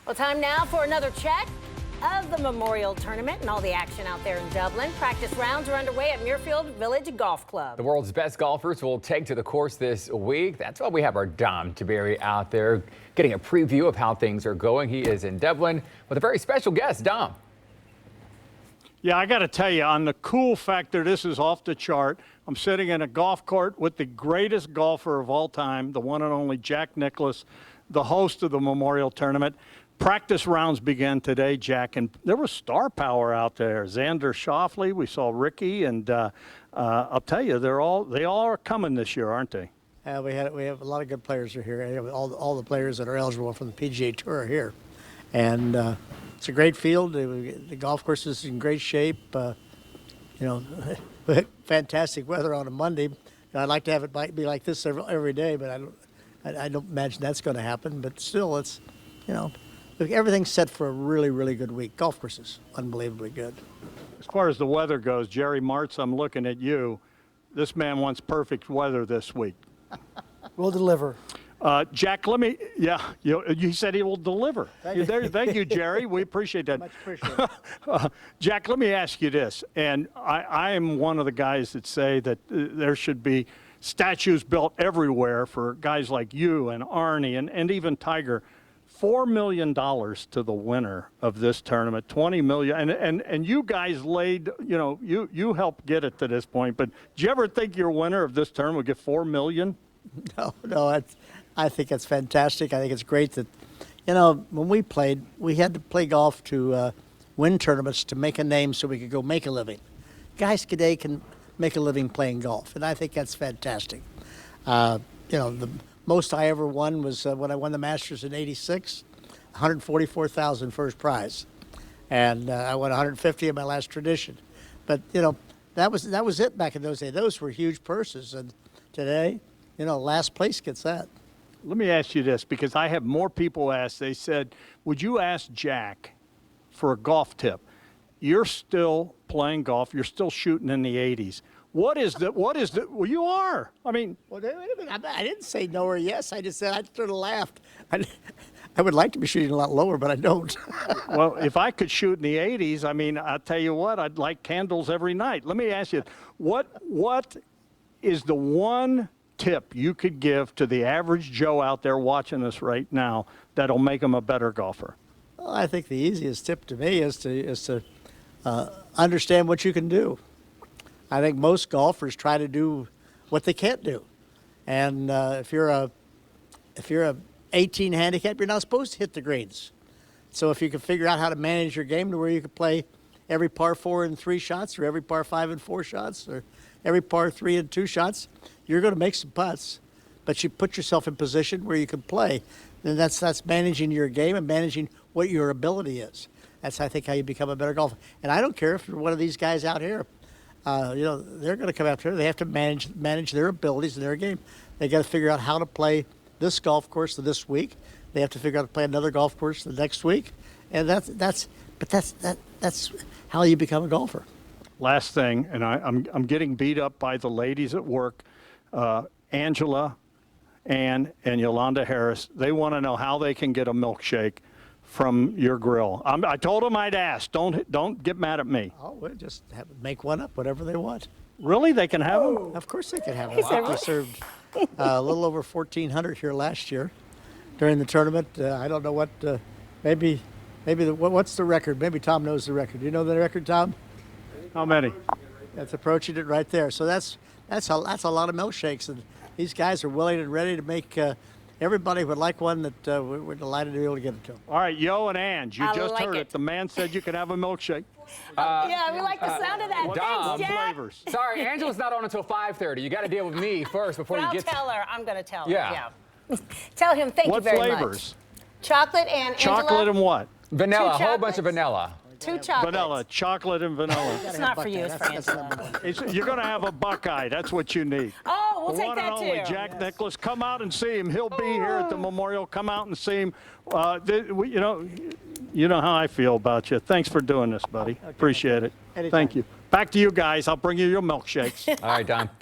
Well, time now for another check of the Memorial Tournament and all the action out there in Dublin. Practice rounds are underway at Muirfield Village Golf Club. The world's best golfers will take to the course this week. That's why we have our Dom Tiberi out there getting a preview of how things are going. He is in Dublin with a very special guest. Dom. Yeah, I got to tell you, on the cool factor, this is off the chart. I'm sitting in a golf cart with the greatest golfer of all time, the one and only Jack Nicklaus, the host of the Memorial Tournament. Practice rounds began today, Jack, and there was star power out there. Xander Schauffele, we saw Ricky, and I'll tell you, they all are coming this year, aren't they? We have a lot of good players are here. All the players that are eligible from the PGA Tour are here, and it's a great field. The golf course is in great shape. Fantastic weather on a Monday. I'd like to have it be like this every day, but I don't imagine that's going to happen. But still, it's everything's set for a really, really good week. Golf course is unbelievably good. As far as the weather goes, Jerry Martz, I'm looking at you. This man wants perfect weather this week. We'll deliver. Jack, you said he will deliver. Thank you, Jerry. We appreciate that. Much appreciated. Jack, let me ask you this, and I am one of the guys that say that there should be statues built everywhere for guys like you and Arnie and even Tiger. $4 million to the winner of this tournament, $20 million, and you guys laid, you helped get it to this point. But do you ever think your winner of this tournament would get $4 million? No, I think it's fantastic. I think it's great that, when we played, we had to play golf to win tournaments to make a name so we could go make a living. Guys today can make a living playing golf, and I think that's fantastic. The most I ever won was when I won the Masters in '86, $144,000 first prize, and I won $150 in my last tradition. But that was it back in those days. Those were huge purses, and today, last place gets that. Let me ask you this, because I have more people ask. They said, would you ask Jack for a golf tip? You're still playing golf. You're still shooting in the 80s. Well, you are. I mean. Well, wait a minute. I didn't say no or yes. I just said I sort of laughed. I would like to be shooting a lot lower, but I don't. Well, if I could shoot in the 80s, I mean, I'll tell you what, I'd light candles every night. Let me ask you, what is the one tip you could give to the average Joe out there watching us right now that'll make him a better golfer? Well, I think the easiest tip to me is to understand what you can do. I think most golfers try to do what they can't do, and if you're a 18 handicap, you're not supposed to hit the greens. So if you can figure out how to manage your game to where you can play every par 4 in 3 shots, or every par 5 in 4 shots, or every par 3 in 2 shots, you're going to make some putts. But you put yourself in position where you can play, and that's managing your game and managing what your ability is. That's, I think, how you become a better golfer. And I don't care if you're one of these guys out here. They're going to come after it. They have to manage their abilities and their game. They got to figure out how to play this golf course this week. They have to figure out how to play another golf course the next week, and that's how you become a golfer. Last thing, and I'm getting beat up by the ladies at work, Angela, Ann, and Yolanda Harris. They want to know how they can get a milkshake from your grill. I told them I'd ask. Don't get mad at me. Oh, we'll just make one up, whatever they want. Really? They can have them? Of course they can have them. We served a little over 1,400 here last year during the tournament. I don't know what, what's the record? Maybe Tom knows the record. Do you know the record, Tom? How many? That's approaching it right there. So that's a lot of milkshakes, and these guys are willing and ready to make. Everybody would like one that we're delighted to be able to get it to them. All right, Yo and Ange, you just heard it. The man said you could have a milkshake. Yeah, we like the sound of that. What Thanks, Jack. flavors? Sorry, Angela's not on until 5:30. You got to deal with me first before you get. I'll tell her. I'm going to tell her. Yeah. Tell him thank you very much. What flavors? Chocolate and Chocolate and what? Vanilla, a whole chocolates. bunch of vanilla. 2 chocolates. Vanilla, chocolate and vanilla. It's not for you, it's for Angela. You're going to have a Buckeye. That's what you need. Oh, we'll The take one that and only too. Jack Nicklaus. Come out and see him. He'll be here at the Memorial. Come out and see him. You know how I feel about you. Thanks for doing this, buddy. Appreciate it. Anytime. Thank you. Back to you guys. I'll bring you your milkshakes. All right, Don. Thanks.